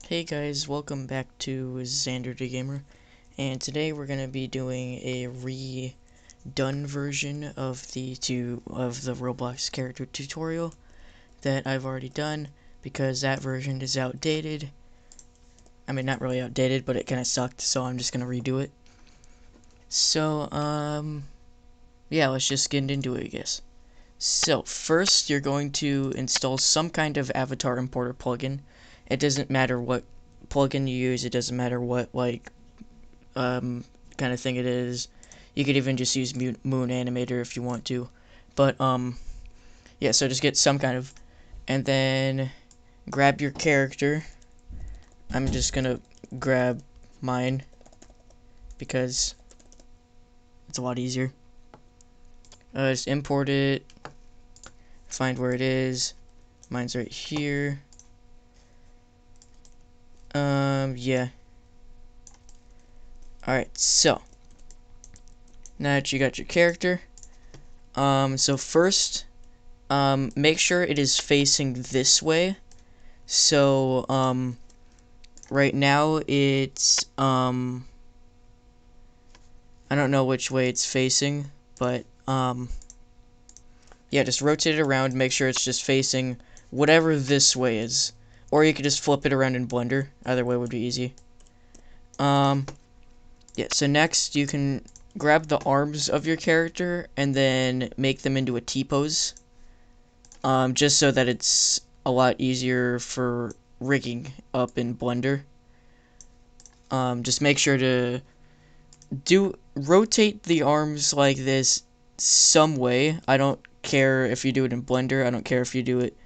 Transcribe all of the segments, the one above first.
Hey guys, welcome back to Xander the Gamer, and today we're gonna be doing a redone version of the Roblox character tutorial that I've already done because that version is outdated. I mean, not really outdated, but it kind of sucked, so I'm just gonna redo it. So, yeah, let's just get into it, I guess. So, first, you're going to install some kind of avatar importer plugin. It doesn't matter what plugin you use, it doesn't matter what, kind of thing it is. You could even just use Moon Animator if you want to. But, yeah, so just get some kind of, and then grab your character. I'm just gonna grab mine because it's a lot easier. Just import it, find where it is. Mine's right here. Yeah. Alright, so now that you got your character, so first, make sure it is facing this way. So, right now it's, I don't know which way it's facing, but, yeah, just rotate it around, make sure it's just facing whatever this way is. Or you could just flip it around in Blender. Either way would be easy. Yeah, so next you can grab the arms of your character and then make them into a T-pose. Just so that it's a lot easier for rigging up in Blender. Just make sure to rotate the arms like this some way. I don't care if you do it in Blender. I don't care if you do it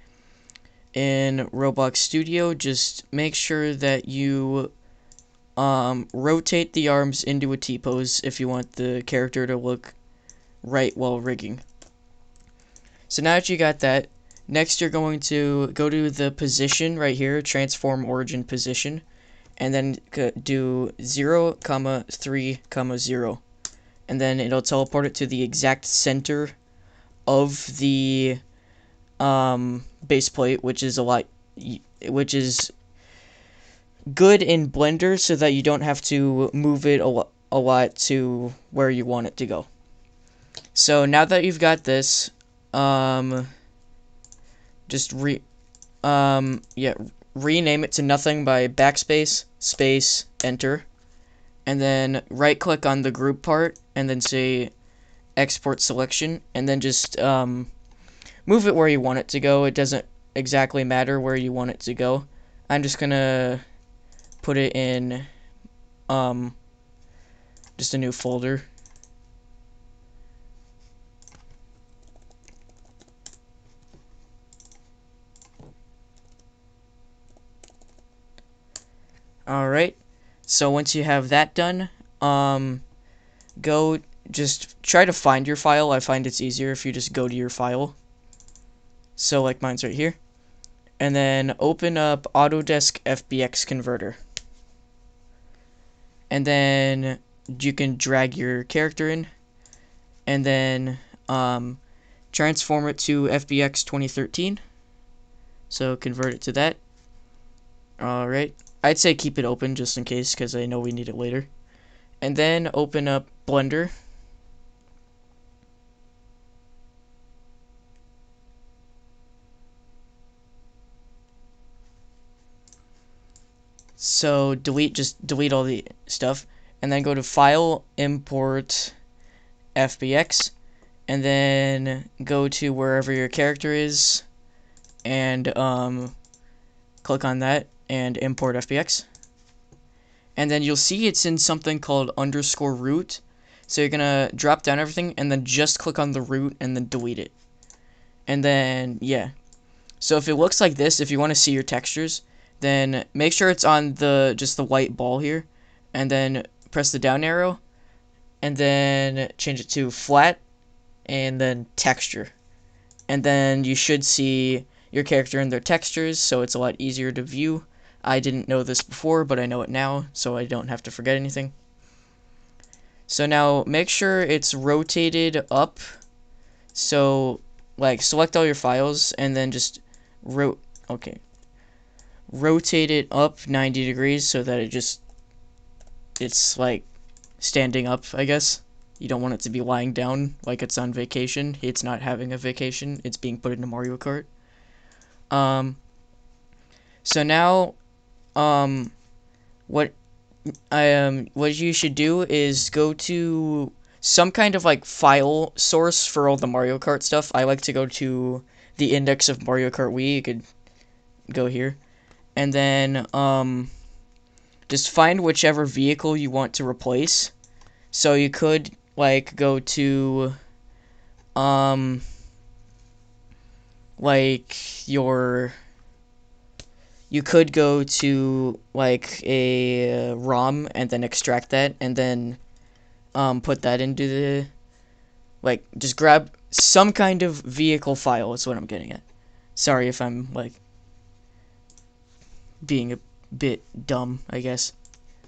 in Roblox Studio. Just make sure that you rotate the arms into a T-pose if you want the character to look right while rigging. So now that you got that, next you're going to go to the position right here, transform origin position, and then do 0, 3, 0. And then it'll teleport it to the exact center of the base plate, which is good in Blender so that you don't have to move it a lot to where you want it to go. So now that you've got this, just rename it to nothing by backspace, space, enter, and then right click on the group part and then say export selection, and then just move it where you want it to go. It doesn't exactly matter where you want it to go. I'm just gonna put it in just a new folder. Alright, so once you have that done, go just try to find your file. I find it's easier if you just go to your file. So like mine's right here. And then open up Autodesk FBX Converter. And then you can drag your character in. And then transform it to FBX 2013. So convert it to that. Alright. I'd say keep it open just in case, because I know we need it later. And then open up Blender. So just delete all the stuff, and then go to File, Import, FBX, and then go to wherever your character is, and click on that and import FBX. And then you'll see it's in something called _root. So you're gonna drop down everything and then just click on the root and then delete it. And then yeah. So if it looks like this, if you want to see your textures, then make sure it's on just the white ball here, and then press the down arrow, and then change it to flat, and then texture. And then you should see your character in their textures, so it's a lot easier to view. I didn't know this before, but I know it now, so I don't have to forget anything. So now make sure it's rotated up. So like select all your files and then just rotate it up 90 degrees so that it's like standing up, I guess. You don't want it to be lying down like it's on vacation. It's not having a vacation. It's being put into Mario Kart. So now, what what you should do is go to some kind of like file source for all the Mario Kart stuff. I like to go to the index of Mario Kart Wii. You could go here, and then just find whichever vehicle you want to replace. So you could like go to like you could go to like a ROM and then extract that and then put that into the like just grab some kind of vehicle file is what I'm getting at. Sorry if I'm like being a bit dumb, I guess.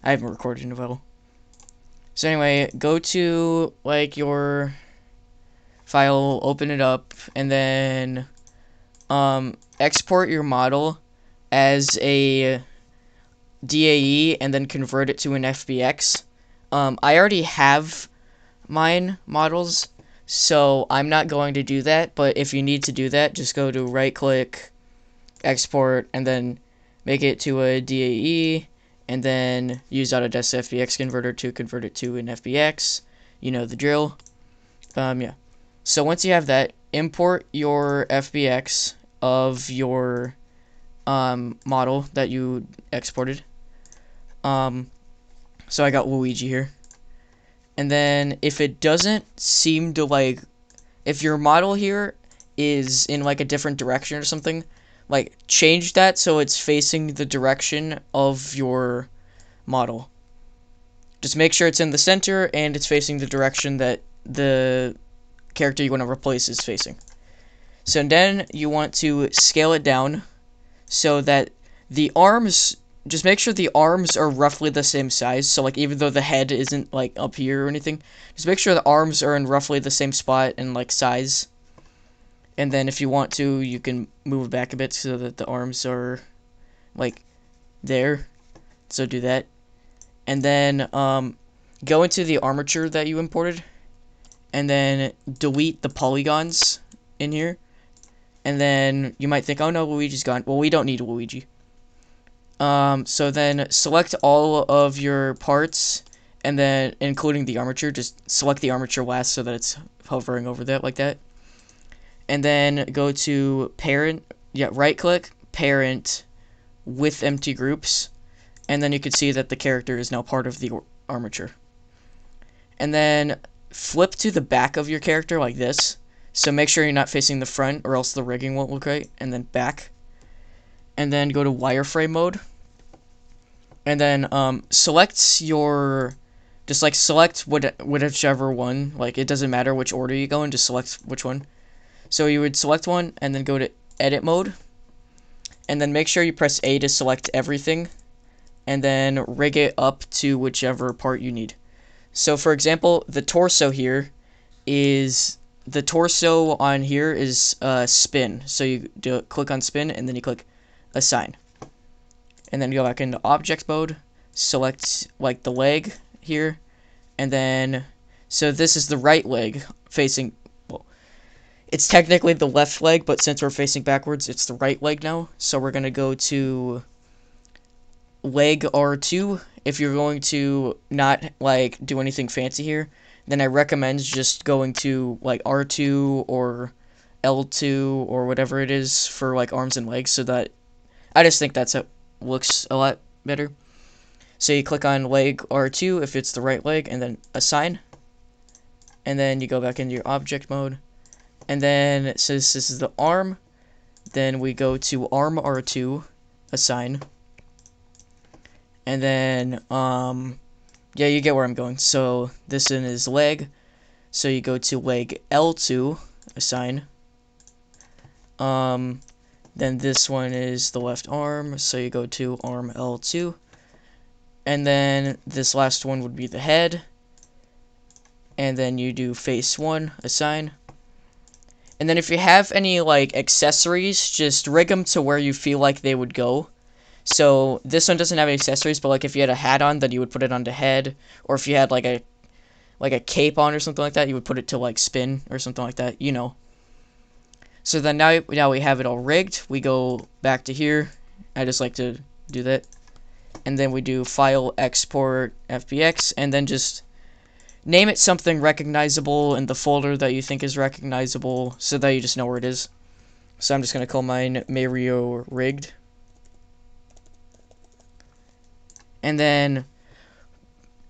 I haven't recorded in a while. So anyway, go to like your file, open it up, and then export your model as a DAE and then convert it to an FBX. I already have mine models, so I'm not going to do that, but if you need to do that, just go to right click, export, and then make it to a DAE, and then use Autodesk FBX converter to convert it to an FBX. You know the drill. Yeah. So once you have that, import your FBX of your model that you exported. So I got Luigi here. And then if it doesn't seem to like, if your model here is in like a different direction or something, like change that so it's facing the direction of your model. Just make sure it's in the center and it's facing the direction that the character you want to replace is facing. So then you want to scale it down so that the arms, just make sure the arms are roughly the same size. So like even though the head isn't like up here or anything, just make sure the arms are in roughly the same spot and like size. And then if you want to, you can move it back a bit so that the arms are like there. So do that. And then go into the armature that you imported and then delete the polygons in here. And then you might think, oh no, Luigi's gone. Well, we don't need Luigi. So then select all of your parts, and then including the armature, just select the armature last so that it's hovering over that like that. And then go to parent, right click, parent with empty groups, and then you can see that the character is now part of the armature. And then flip to the back of your character like this. So make sure you're not facing the front or else the rigging won't look right. And then back. And then go to wireframe mode. And then select your, just like select whichever one. Like it doesn't matter which order you go in, just select which one. So you would select one and then go to edit mode. And then make sure you press A to select everything. And then rig it up to whichever part you need. So for example, the torso here is, the torso on here is spin. So you click on spin and then you click assign. And then you go back into object mode, select like the leg here, and then, so this is the right leg facing, well, it's technically the left leg, but since we're facing backwards, it's the right leg now. So we're going to go to leg R2. If you're going to not like do anything fancy here, then I recommend just going to like R2 or L2 or whatever it is for like arms and legs, so that I just think that's it looks a lot better. So you click on leg R2 if it's the right leg, and then assign, and then you go back into your object mode, and then it says this is the arm, then we go to arm R2, assign, and then yeah, you get where I'm going. So this one is leg, so you go to leg L2, assign. Then this one is the left arm, so you go to arm L2. And then this last one would be the head. And then you do face 1, assign. And then if you have any like accessories, just rig them to where you feel like they would go. So this one doesn't have any accessories, but like if you had a hat on, then you would put it on the head, or if you had like a cape on or something like that, you would put it to like spin or something like that, you know. So then now we have it all rigged. We go back to here. I just like to do that. And then we do file export FBX, and then just name it something recognizable in the folder that you think is recognizable so that you just know where it is. So I'm just going to call mine Mario rigged. And then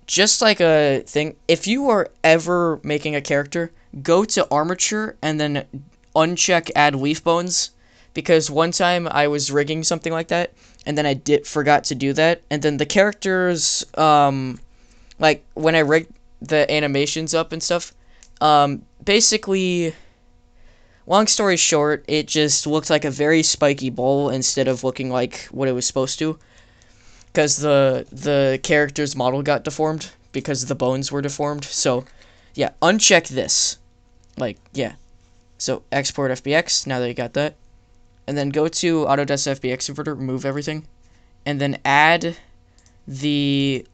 just like a thing, if you are ever making a character, go to armature and then uncheck add leaf bones, because one time I was rigging something like that and then I forgot to do that, and then the characters like when I rigged the animations up and stuff, basically, long story short, it just looked like a very spiky bowl instead of looking like what it was supposed to, because the character's model got deformed because the bones were deformed. So yeah, uncheck this, like, yeah. So export FBX, now that you got that, and then go to Autodesk FBX Converter, remove everything, and then add the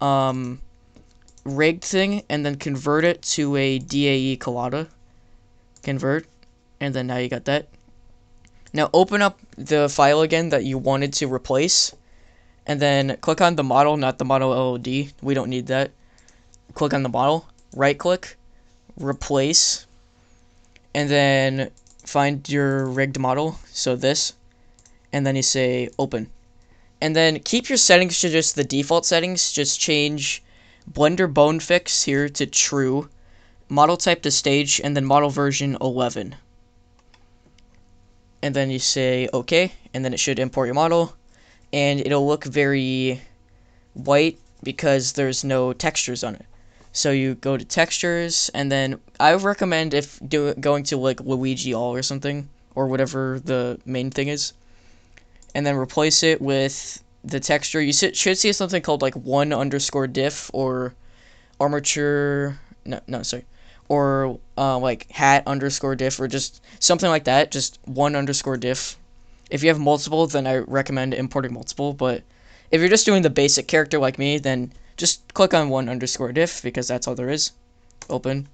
rigged thing, and then convert it to a DAE collada. Convert, and then now you got that. Now open up the file again that you wanted to replace, and then click on the model, not the model LOD. We don't need that. Click on the model, right click, replace, and then find your rigged model, so this, and then you say open. And then keep your settings to just the default settings. Just change Blender Bone Fix here to true, model type to stage, and then model version 11. And then you say OK, and then it should import your model, and it'll look very white because there's no textures on it. So you go to textures, and then I would recommend going to like Luigi All or something, or whatever the main thing is, and then replace it with the texture. You should see something called like 1_diff or armature, sorry, or like hat_diff, or just something like that, just 1_diff. If you have multiple, then I recommend importing multiple, but if you're just doing the basic character like me, then just click on 1_diff, because that's all there is. Open.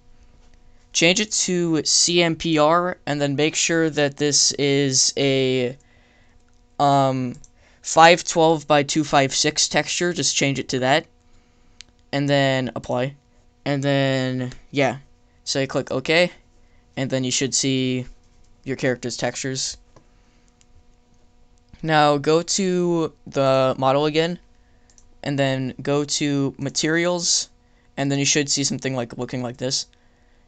Change it to CMPR, and then make sure that this is a 512 by 256 texture. Just change it to that, and then apply. And then, yeah, so you click OK, and then you should see your character's textures. Now go to the model again, and then go to materials, and then you should see something like looking like this.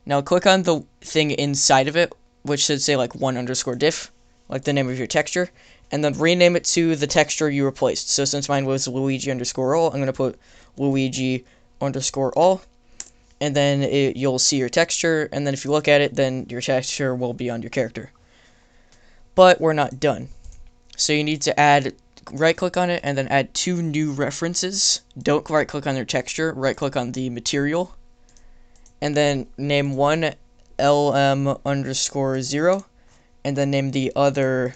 Now click on the thing inside of it, which should say like 1_diff, like the name of your texture, and then rename it to the texture you replaced. So since mine was Luigi_all, I'm going to put Luigi_all, and then you'll see your texture, and then if you look at it, then your texture will be on your character. But we're not done. So you need to right-click on it, and then add 2 new references. Don't right-click on their texture, right-click on the material, and then name one LM_0, and then name the other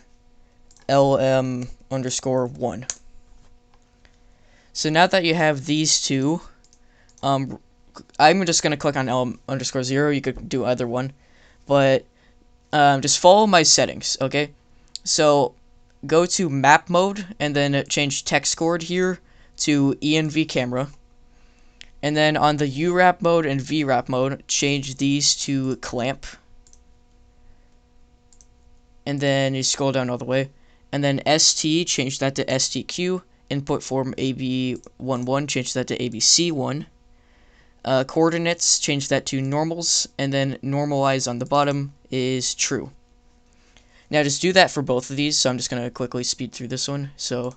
LM_1. So now that you have these two, I'm just going to click on LM_0. You could do either one, but just follow my settings, okay? So go to map mode, and then change text chord here to ENV camera. And then on the UWrap mode and VWrap mode, change these to clamp. And then you scroll down all the way. And then ST, change that to STQ. Input form AB11, change that to ABC1. Coordinates, change that to normals. And then normalize on the bottom is true. Now just do that for both of these, so I'm just going to quickly speed through this one. So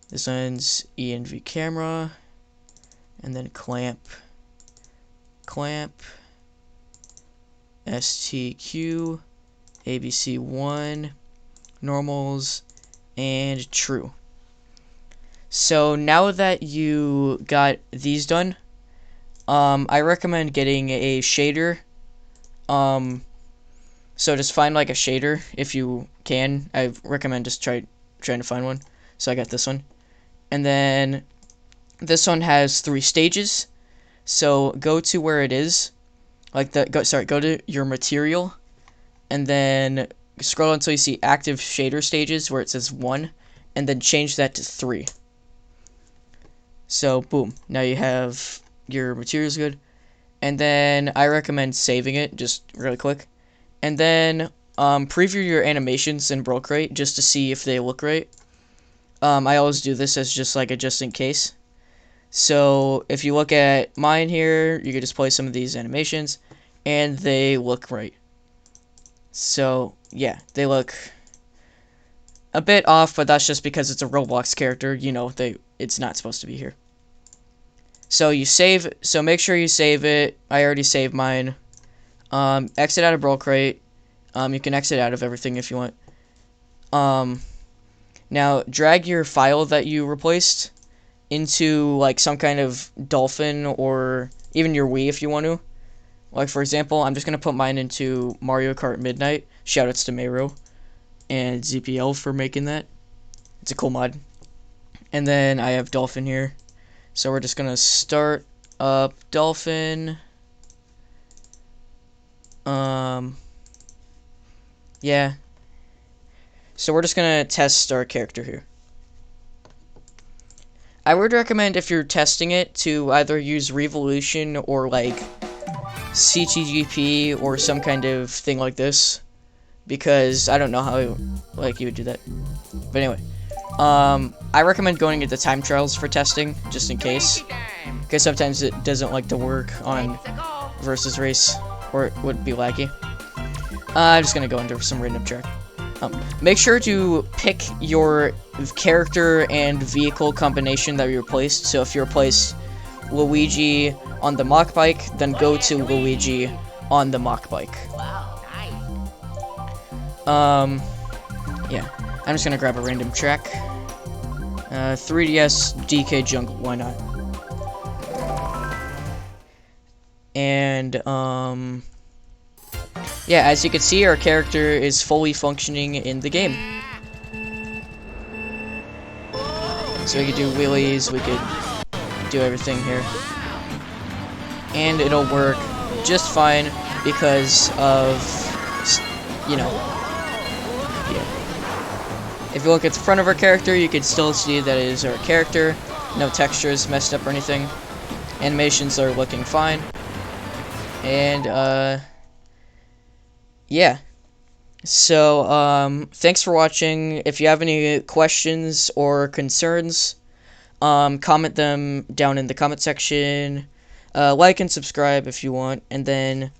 this one's ENV camera, and then clamp, STQ, ABC1, normals, and true. So now that you got these done, I recommend getting a shader. So just find like a shader if you can. I recommend just trying to find one. So I got this one. And then this one has 3 stages. So go to where it is, like go to your material, and then scroll until you see active shader stages where it says 1, and then change that to 3. So boom, now you have your materials good. And then I recommend saving it just really quick, and then preview your animations in Crate just to see if they look right. I always do this as just like a just in case. So if you look at mine here, you can just play some of these animations, and they look right. So yeah, they look a bit off, but that's just because it's a Roblox character. You know, it's not supposed to be here. So you save. So make sure you save it. I already saved mine. Exit out of Crate. You can exit out of everything if you want. Now drag your file that you replaced into like some kind of dolphin or even your Wii if you want to. Like for example, I'm just gonna put mine into Mario Kart Midnight. Shoutouts to Mayro and ZPL for making that. It's a cool mod. And then I have Dolphin here. So we're just gonna start up Dolphin. Yeah. So we're just gonna test our character here. I would recommend if you're testing it to either use Revolution or like CTGP or some kind of thing like this, because I don't know how you would do that. But anyway, I recommend going into time trials for testing just in case, because sometimes it doesn't like to work on versus race or it would be laggy. I'm just gonna go into some random track. Make sure to pick your character and vehicle combination that you replaced. So if you replaced Luigi on the mock bike, then go to Luigi on the mock bike. Yeah, I'm just gonna grab a random track. 3DS DK Jungle, why not? And yeah, as you can see, our character is fully functioning in the game. So we could do wheelies, we could do everything here. And it'll work just fine because of, you know, yeah. If you look at the front of our character, you can still see that it is our character. No textures messed up or anything. Animations are looking fine. And, yeah. So, thanks for watching. If you have any questions or concerns, comment them down in the comment section. Like and subscribe if you want. And then,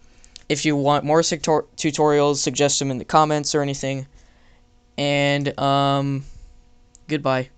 if you want more tutorials, suggest them in the comments or anything. And, goodbye.